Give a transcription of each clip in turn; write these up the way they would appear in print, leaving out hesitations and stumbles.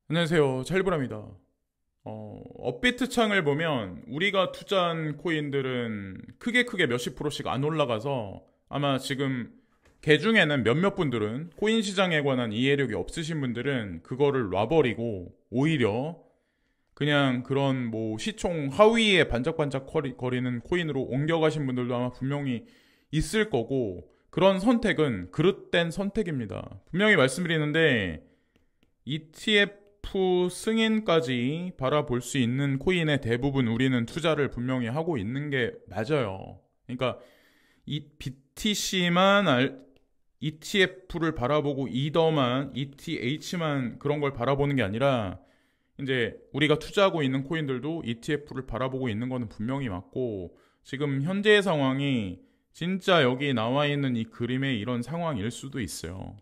안녕하세요. 찰브랍니다. 업비트 창을 보면 우리가 투자한 코인들은 크게 몇십 프로씩 안 올라가서 아마 지금 개 중에는 몇몇 분들은 코인 시장에 관한 이해력이 없으신 분들은 그거를 놔버리고 오히려 그냥 그런 뭐 시총 하위에 반짝반짝 거리는 코인으로 옮겨가신 분들도 아마 분명히 있을 거고 그런 선택은 그릇된 선택입니다. 분명히 말씀드리는데 ETF 승인까지 바라볼 수 있는 코인의 대부분 우리는 투자를 분명히 하고 있는 게 맞아요. 그러니까 이 BTC만 ETF를 바라보고 이더만 ETH만 그런 걸 바라보는 게 아니라 이제 우리가 투자하고 있는 코인들도 ETF를 바라보고 있는 거는 분명히 맞고 지금 현재의 상황이 진짜 여기 나와 있는 이 그림의 이런 상황일 수도 있어요.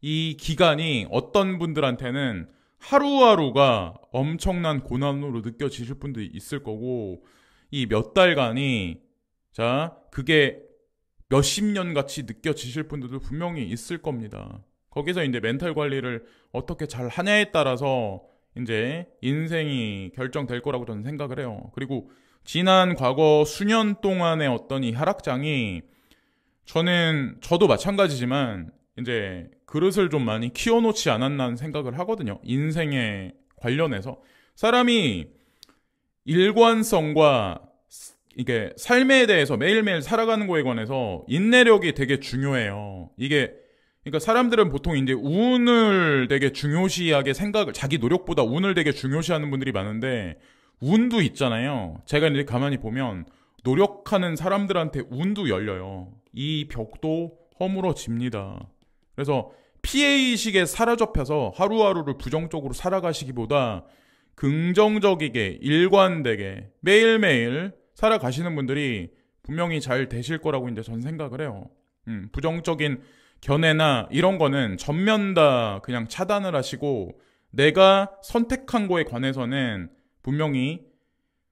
이 기간이 어떤 분들한테는 하루하루가 엄청난 고난으로 느껴지실 분도 있을 거고, 이 몇 달간이, 자, 그게 몇십 년 같이 느껴지실 분들도 분명히 있을 겁니다. 거기서 이제 멘탈 관리를 어떻게 잘 하냐에 따라서 이제 인생이 결정될 거라고 저는 생각을 해요. 그리고 지난 과거 수년 동안의 어떤 이 하락장이 저도 마찬가지지만 이제 그릇을 좀 많이 키워놓지 않았나 생각을 하거든요. 인생에 관련해서 사람이 일관성과 이게 삶에 대해서 매일매일 살아가는 거에 관해서 인내력이 되게 중요해요. 이게 그러니까 사람들은 보통 이제 운을 되게 중요시하게 생각을 자기 노력보다 운을 되게 중요시하는 분들이 많은데 운도 있잖아요. 제가 이제 가만히 보면 노력하는 사람들한테 운도 열려요. 이 벽도 허물어집니다. 그래서 피해의식에 사로잡혀서 하루하루를 부정적으로 살아가시기보다 긍정적이게 일관되게 매일매일 살아가시는 분들이 분명히 잘 되실 거라고 이제 전 생각을 해요. 부정적인 견해나 이런 거는 전면 다 그냥 차단을 하시고 내가 선택한 거에 관해서는 분명히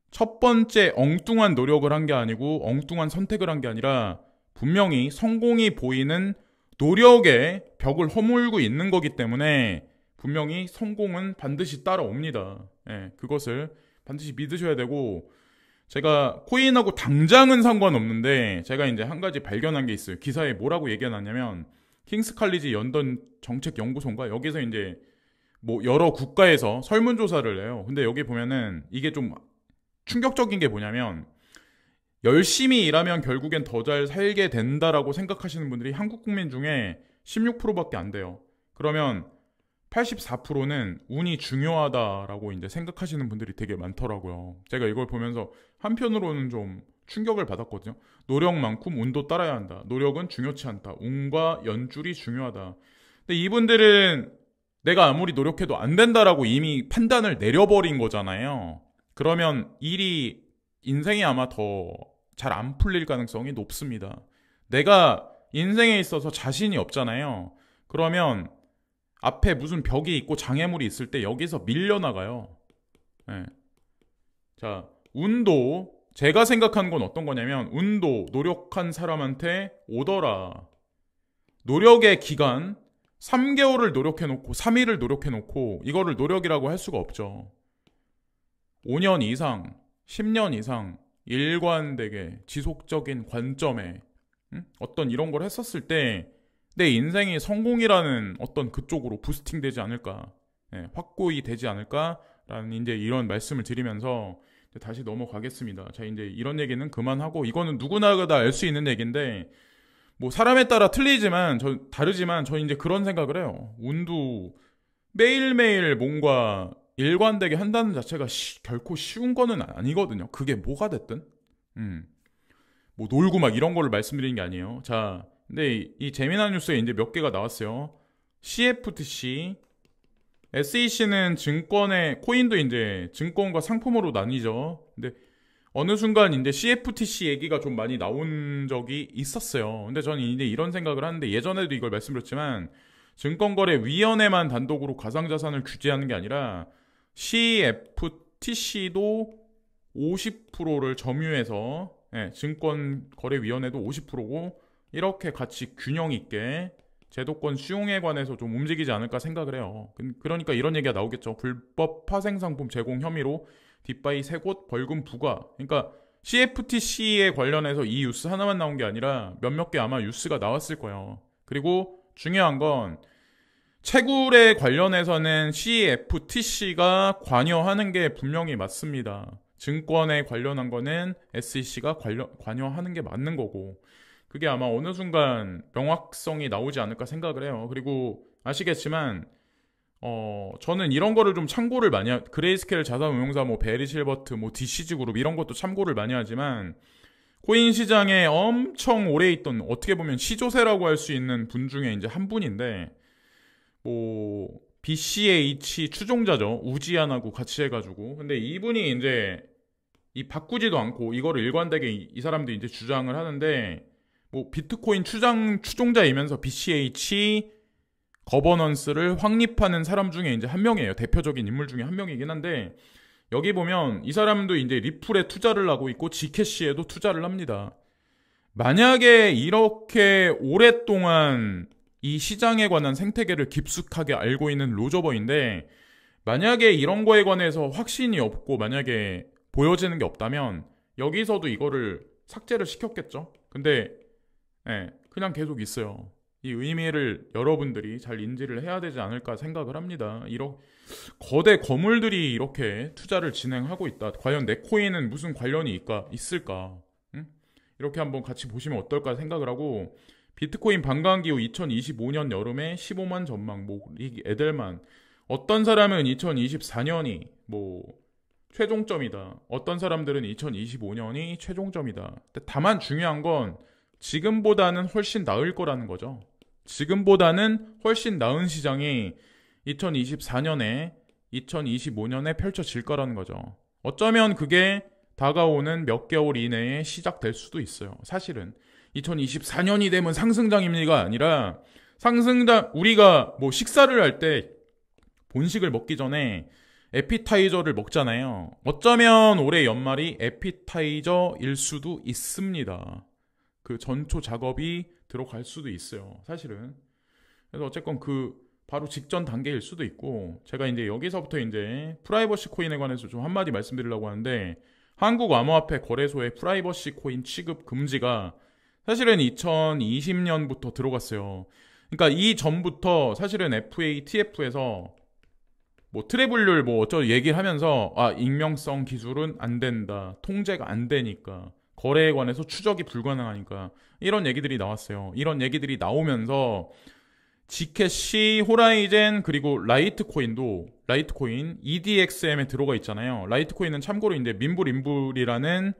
첫 번째 엉뚱한 노력을 한 게 아니고 엉뚱한 선택을 한 게 아니라 분명히 성공이 보이는 노력의 벽을 허물고 있는 거기 때문에 분명히 성공은 반드시 따라옵니다. 예, 그것을 반드시 믿으셔야 되고 제가 코인하고 당장은 상관없는데 제가 이제 한 가지 발견한 게 있어요. 기사에 뭐라고 얘기가 났냐면 킹스 칼리지 런던 정책 연구소인가 여기서 이제 뭐 여러 국가에서 설문조사를 해요. 근데 여기 보면은 이게 좀 충격적인 게 뭐냐면 열심히 일하면 결국엔 더 잘 살게 된다라고 생각하시는 분들이 한국 국민 중에 16%밖에 안 돼요. 그러면 84%는 운이 중요하다라고 이제 생각하시는 분들이 되게 많더라고요. 제가 이걸 보면서 한편으로는 좀 충격을 받았거든요. 노력만큼 운도 따라야 한다. 노력은 중요치 않다. 운과 연줄이 중요하다. 근데 이분들은 내가 아무리 노력해도 안 된다라고 이미 판단을 내려버린 거잖아요. 그러면 인생이 아마 더 잘 안 풀릴 가능성이 높습니다. 내가 인생에 있어서 자신이 없잖아요. 그러면 앞에 무슨 벽이 있고 장애물이 있을 때 여기서 밀려나가요. 네. 자, 운도 제가 생각하는 건 어떤 거냐면 운도 노력한 사람한테 오더라. 노력의 기간 3개월을 노력해놓고 3일을 노력해놓고 이거를 노력이라고 할 수가 없죠. 5년 이상, 10년 이상 일관되게 지속적인 관점에 어떤 이런 걸 했었을 때 내 인생이 성공이라는 어떤 그쪽으로 부스팅 되지 않을까, 확고히 되지 않을까라는 이제 이런 말씀을 드리면서 다시 넘어가겠습니다. 자, 이제 이런 얘기는 그만하고 이거는 누구나 다 알 수 있는 얘기인데 뭐 사람에 따라 다르지만 저 이제 그런 생각을 해요. 운도 매일매일 뭔가 일관되게 한다는 자체가 결코 쉬운 거는 아니거든요. 그게 뭐가 됐든. 뭐 놀고 막 이런 거를 말씀드리는 게 아니에요. 자, 근데 이 재미난 뉴스에 이제 몇 개가 나왔어요. CFTC, SEC는 코인도 이제 증권과 상품으로 나뉘죠. 근데 어느 순간 이제 CFTC 얘기가 좀 많이 나온 적이 있었어요. 근데 저는 이제 이런 생각을 하는데 예전에도 이걸 말씀드렸지만 증권거래위원회만 단독으로 가상자산을 규제하는 게 아니라 CFTC도 50%를 점유해서 증권거래위원회도 50%고 이렇게 같이 균형 있게 제도권 수용에 관해서 좀 움직이지 않을까 생각을 해요. 그러니까 이런 얘기가 나오겠죠. 불법 파생상품 제공 혐의로 뒷바이 3곳 벌금 부과. 그러니까 CFTC에 관련해서 이 뉴스 하나만 나온 게 아니라 몇몇 개 아마 뉴스가 나왔을 거예요. 그리고 중요한 건 채굴에 관련해서는 CFTC가 관여하는 게 분명히 맞습니다. 증권에 관련한 거는 SEC가 관여하는 게 맞는 거고, 그게 아마 어느 순간 명확성이 나오지 않을까 생각을 해요. 그리고 아시겠지만 저는 이런 거를 좀 참고를 많이 그레이스케일 자산운용사 뭐 베리 실버트 뭐 DCG 그룹 이런 것도 참고를 많이 하지만 코인 시장에 엄청 오래 있던, 어떻게 보면 시조세라고 할 수 있는 분 중에 이제 한 분인데, 뭐 BCH 추종자죠. 우지안하고 같이 해가지고. 근데 이분이 이제 이 바꾸지도 않고 이거를 일관되게 이 사람들이 이제 주장을 하는데, 뭐 비트코인 추종자이면서 BCH 거버넌스를 확립하는 사람 중에 이제 한 명이에요. 대표적인 인물 중에 한 명이긴 한데, 여기 보면 이 사람도 이제 리플에 투자를 하고 있고 지캐시에도 투자를 합니다. 만약에 이렇게 오랫동안 이 시장에 관한 생태계를 깊숙하게 알고 있는 로저버인데, 만약에 이런 거에 관해서 확신이 없고 만약에 보여지는 게 없다면 여기서도 이거를 삭제를 시켰겠죠. 근데 그냥 계속 있어요. 이 의미를 여러분들이 잘 인지를 해야 되지 않을까 생각을 합니다. 이런 거대 거물들이 이렇게 투자를 진행하고 있다. 과연 내 코인은 무슨 관련이 있을까? 응? 이렇게 한번 같이 보시면 어떨까 생각을 하고, 비트코인 반감기 후 2025년 여름에 15만 전망, 뭐 릭 에델만, 어떤 사람은 2024년이 뭐 최종점이다. 어떤 사람들은 2025년이 최종점이다. 다만 중요한 건 지금보다는 훨씬 나을 거라는 거죠. 지금보다는 훨씬 나은 시장이 2024년에 2025년에 펼쳐질 거라는 거죠. 어쩌면 그게 다가오는 몇 개월 이내에 시작될 수도 있어요. 사실은 2024년이 되면 상승장입니다가 아니라, 상승장, 우리가 뭐 식사를 할 때 본식을 먹기 전에 에피타이저를 먹잖아요. 어쩌면 올해 연말이 에피타이저일 수도 있습니다. 그 전초 작업이 들어갈 수도 있어요. 사실은. 그래서 어쨌건 그 바로 직전 단계일 수도 있고, 제가 이제 여기서부터 이제 프라이버시 코인에 관해서 좀 한마디 말씀드리려고 하는데, 한국 암호화폐 거래소의 프라이버시 코인 취급 금지가 사실은 2020년부터 들어갔어요. 그러니까 이 전부터 사실은 FATF에서 뭐 트래블률 뭐 어쩌고 얘기를 하면서, 익명성 기술은 안 된다, 통제가 안 되니까, 거래에 관해서 추적이 불가능하니까, 이런 얘기들이 나왔어요. 이런 얘기들이 나오면서 지캐시, 호라이젠, 그리고 라이트코인 EDXM에 들어가 있잖아요. 라이트코인은 참고로 이제 민불인불이라는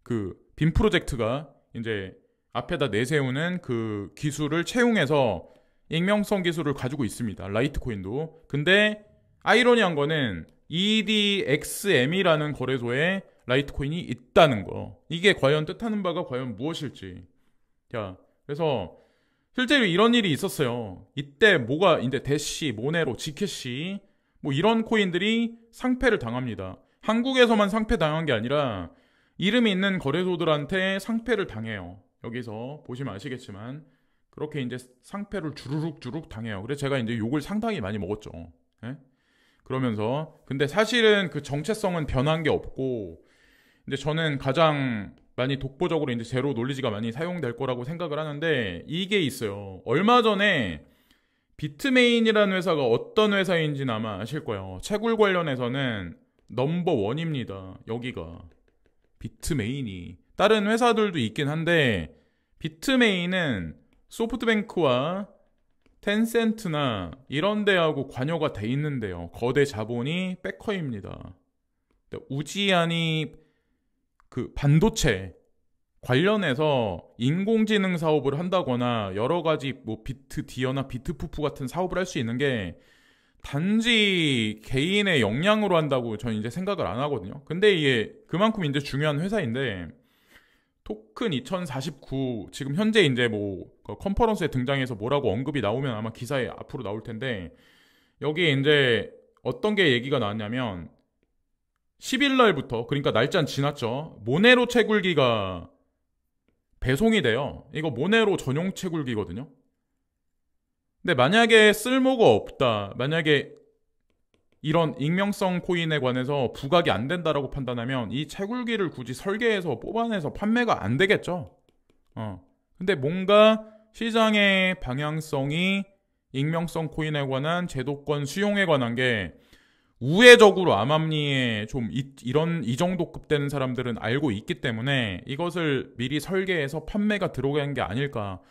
그 빔 프로젝트가 이제 앞에다 내세우는 그 기술을 채용해서 익명성 기술을 가지고 있습니다. 라이트코인도. 근데 아이러니한 거는 EDXM이라는 거래소에 라이트코인이 있다는 거. 이게 과연 뜻하는 바가 과연 무엇일지. 자, 그래서 실제로 이런 일이 있었어요. 이때 뭐가 이제 대시, 모네로, 지캐시 뭐 이런 코인들이 상패를 당합니다. 한국에서만 상패 당한 게 아니라 이름이 있는 거래소들한테 상패를 당해요. 여기서 보시면 아시겠지만 그렇게 이제 상패를 주르륵 당해요. 그래서 제가 이제 욕을 상당히 많이 먹었죠. 예? 그러면서 근데 사실은 그 정체성은 변한 게 없고, 근데 저는 가장 많이 독보적으로 이제 제로 놀리지가 많이 사용될 거라고 생각을 하는데, 이게 있어요. 얼마 전에 비트메인이라는 회사가 어떤 회사인지는 아마 아실 거예요. 채굴 관련해서는 넘버원입니다. 여기가 비트메인이. 다른 회사들도 있긴 한데 비트메인은 소프트뱅크와 텐센트나 이런 데하고 관여가 돼 있는데요. 거대 자본이 백커입니다. 우지안이 그 반도체 관련해서 인공지능 사업을 한다거나 여러 가지 뭐 비트디어나 비트푸프 같은 사업을 할 수 있는 게 단지 개인의 역량으로 한다고 저는 이제 생각을 안 하거든요. 근데 이게 그만큼 이제 중요한 회사인데, 토큰 2049 지금 현재 이제 뭐 컨퍼런스에 등장해서 뭐라고 언급이 나오면 아마 기사에 앞으로 나올 텐데, 여기에 이제 어떤 게 얘기가 나왔냐면 10일 날부터, 그러니까 날짜는 지났죠. 모네로 채굴기가 배송이 돼요. 이거 모네로 전용 채굴기거든요. 근데 만약에 쓸모가 없다, 만약에 이런 익명성 코인에 관해서 부각이 안 된다라고 판단하면 이 채굴기를 굳이 설계해서 뽑아내서 판매가 안 되겠죠. 근데 뭔가 시장의 방향성이 익명성 코인에 관한 제도권 수용에 관한 게 우회적으로 암암리에 좀 이런 이 정도 급 되는 사람들은 알고 있기 때문에 이것을 미리 설계해서 판매가 들어간 게 아닐까.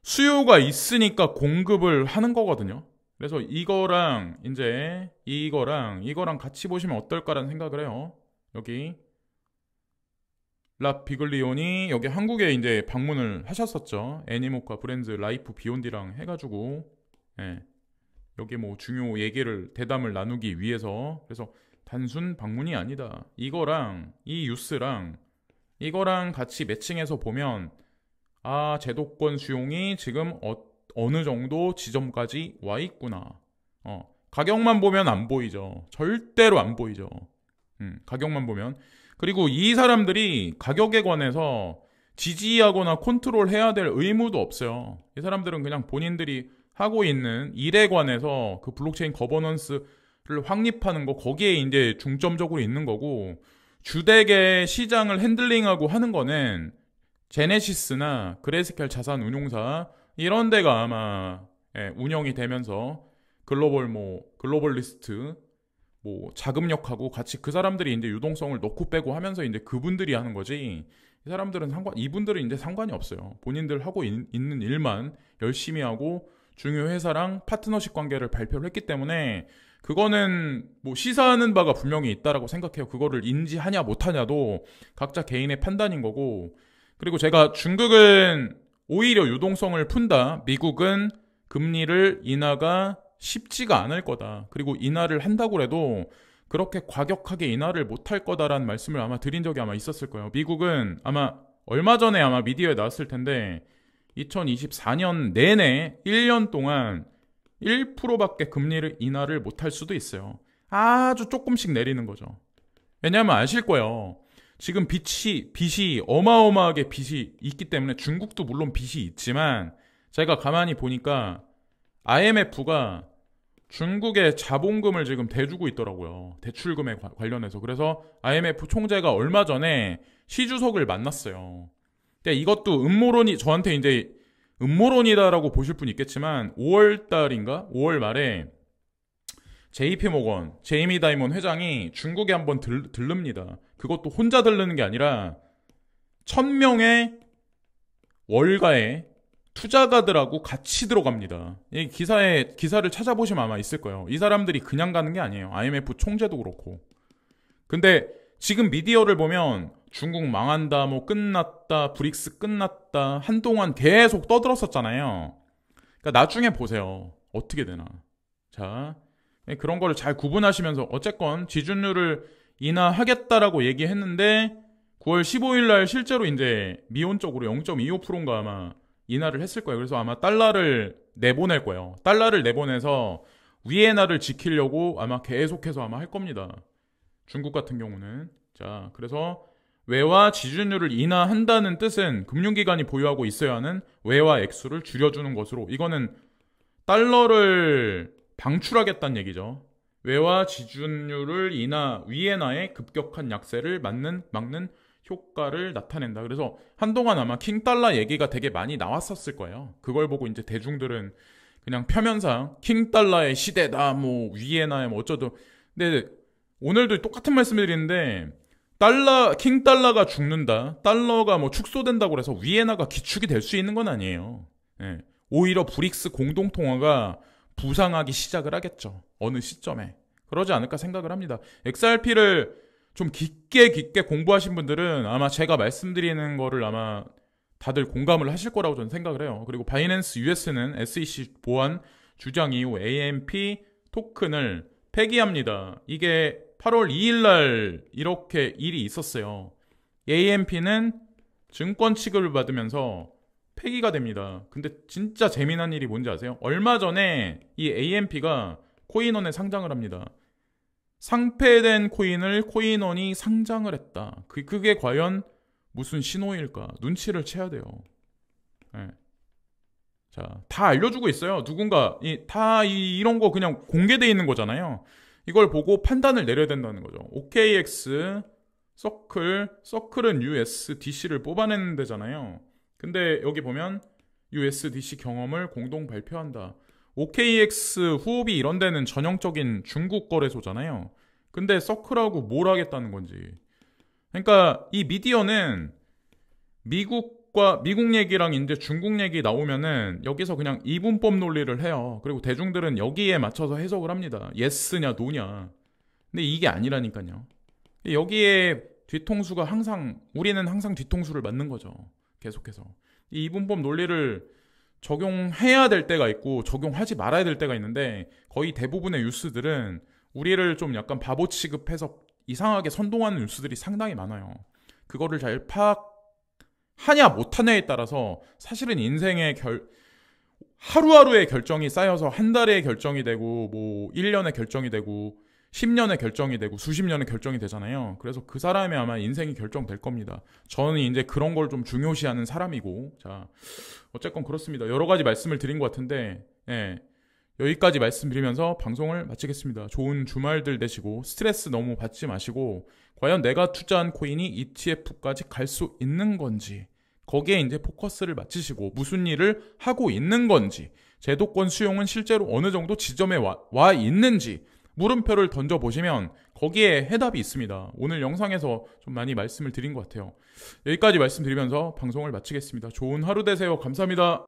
수요가 있으니까 공급을 하는 거거든요. 그래서 이거랑 이제 이거랑 같이 보시면 어떨까라는 생각을 해요. 여기 라 비글리온이 여기 한국에 이제 방문을 하셨었죠. 애니모카 브랜드 라이프 비욘디랑 해가지고 여기 뭐 중요 얘기를 대담을 나누기 위해서. 그래서 단순 방문이 아니다. 이거랑 이 뉴스랑 이거랑 같이 매칭해서 보면 제도권 수용이 지금 어느 정도 지점까지 와 있구나. 가격만 보면 안 보이죠. 절대로 안 보이죠. 가격만 보면. 그리고 이 사람들이 가격에 관해서 지지하거나 컨트롤해야 될 의무도 없어요. 이 사람들은 그냥 본인들이 하고 있는 일에 관해서 그 블록체인 거버넌스를 확립하는 거, 거기에 이제 중점적으로 있는 거고, 주택의 시장을 핸들링하고 하는 거는 제네시스나 그레이스켈 자산운용사 이런 데가 아마 운영이 되면서 글로벌리스트 자금력하고 같이 그 사람들이 이제 유동성을 넣고 빼고 하면서 이제 그분들이 하는 거지. 이 사람들은 이분들은 이제 상관이 없어요. 본인들 하고 있는 일만 열심히 하고 중요 회사랑 파트너십 관계를 발표를 했기 때문에 그거는 뭐 시사하는 바가 분명히 있다라고 생각해요. 그거를 인지하냐 못하냐도 각자 개인의 판단인 거고. 그리고 제가 중국은 오히려 유동성을 푼다. 미국은 금리를 인하가 쉽지가 않을 거다. 그리고 인하를 한다고 해도 그렇게 과격하게 인하를 못할 거다라는 말씀을 아마 드린 적이 아마 있었을 거예요. 미국은 아마 얼마 전에 아마 미디어에 나왔을 텐데 2024년 내내 1년 동안 1%밖에 금리를 인하를 못할 수도 있어요. 아주 조금씩 내리는 거죠. 왜냐하면 아실 거예요. 지금 빚이 어마어마하게 빚이 있기 때문에 중국도 물론 빚이 있지만 제가 가만히 보니까 IMF가 중국의 자본금을 지금 대주고 있더라고요. 대출금에 관련해서. 그래서 IMF 총재가 얼마 전에 시 주석을 만났어요. 근데 이것도 저한테 이제 음모론이다라고 보실 분 있겠지만 5월 달인가? 5월 말에 JP모건, 제이미 다이먼 회장이 중국에 한번 들릅니다. 그것도 혼자 들르는 게 아니라 1000명의 월가의 투자가들하고 같이 들어갑니다. 이 기사를 찾아보시면 아마 있을 거예요. 이 사람들이 그냥 가는 게 아니에요. IMF 총재도 그렇고. 근데 지금 미디어를 보면 중국 망한다, 뭐 끝났다, 브릭스 끝났다, 한동안 계속 떠들었었잖아요. 그러니까 나중에 보세요. 어떻게 되나. 자, 그런 거를 잘 구분하시면서 어쨌건 지준율을 인하하겠다라고 얘기했는데 9월 15일 날 실제로 이제 미온적으로 0.25%인가 아마 인하를 했을 거예요. 그래서 아마 달러를 내보낼 거예요. 달러를 내보내서 위엔화를 지키려고 아마 계속해서 아마 할 겁니다. 중국 같은 경우는. 자, 그래서 외화 지준율을 인하한다는 뜻은 금융기관이 보유하고 있어야 하는 외화 액수를 줄여주는 것으로, 이거는 달러를 방출하겠다는 얘기죠. 외화 지준율을 위엔화의 급격한 약세를 막는 효과를 나타낸다. 그래서 한동안 아마 킹달러 얘기가 되게 많이 나왔었을 거예요. 그걸 보고 이제 대중들은 그냥 표면상 킹달러의 시대다, 뭐 위엔화에 뭐 어쩌도. 근데 오늘도 똑같은 말씀을 드리는데 킹달러가 죽는다, 달러가 뭐 축소된다고 해서 위엔화가 기축이 될 수 있는 건 아니에요. 오히려 브릭스 공동통화가 부상하기 시작을 하겠죠. 어느 시점에. 그러지 않을까 생각을 합니다. XRP를 좀 깊게 공부하신 분들은 아마 제가 말씀드리는 거를 아마 다들 공감을 하실 거라고 저는 생각을 해요. 그리고 바이낸스 US는 SEC 보안 주장 이후 AMP 토큰을 폐기합니다. 이게 8월 2일 날 이렇게 일이 있었어요. AMP는 증권 취급을 받으면서 폐기가 됩니다. 근데 진짜 재미난 일이 뭔지 아세요? 얼마 전에 이 AMP가 코인원에 상장을 합니다. 상폐된 코인을 코인원이 상장을 했다. 그게 과연 무슨 신호일까? 눈치를 채야 돼요. 네. 자, 다 알려주고 있어요. 누군가 이런 거 그냥 공개돼 있는 거잖아요. 이걸 보고 판단을 내려야 된다는 거죠. OKX, 서클은 USDC를 뽑아내는 데잖아요. 근데 여기 보면 USDC 경험을 공동 발표한다. OKX, 후오비 이런 데는 전형적인 중국 거래소잖아요. 근데 서클하고 뭘 하겠다는 건지. 그러니까 이 미디어는 미국 얘기랑 이제 중국 얘기 나오면은 여기서 그냥 이분법 논리를 해요. 그리고 대중들은 여기에 맞춰서 해석을 합니다. 예스냐 노냐. 근데 이게 아니라니까요. 여기에 뒤통수가 우리는 항상 뒤통수를 맞는 거죠. 계속해서. 이 이분법 논리를 적용해야 될 때가 있고 적용하지 말아야 될 때가 있는데 거의 대부분의 뉴스들은 우리를 좀 약간 바보 취급해서 이상하게 선동하는 뉴스들이 상당히 많아요. 그거를 잘 파악하냐 못하냐에 따라서 사실은 인생의 하루하루의 결정이 쌓여서 한 달에 결정이 되고 뭐 1년에 결정이 되고 10년에 결정이 되고 수십 년에 결정이 되잖아요. 그래서 그 사람이 아마 인생이 결정될 겁니다. 저는 이제 그런 걸 좀 중요시하는 사람이고, 자, 어쨌건 그렇습니다. 여러 가지 말씀을 드린 것 같은데, 예, 여기까지 말씀드리면서 방송을 마치겠습니다. 좋은 주말들 되시고 스트레스 너무 받지 마시고 과연 내가 투자한 코인이 ETF까지 갈 수 있는 건지, 거기에 이제 포커스를 맞추시고 무슨 일을 하고 있는 건지, 제도권 수용은 실제로 어느 정도 지점에 와 있는지 물음표를 던져보시면 거기에 해답이 있습니다. 오늘 영상에서 좀 많이 말씀을 드린 것 같아요. 여기까지 말씀드리면서 방송을 마치겠습니다. 좋은 하루 되세요. 감사합니다.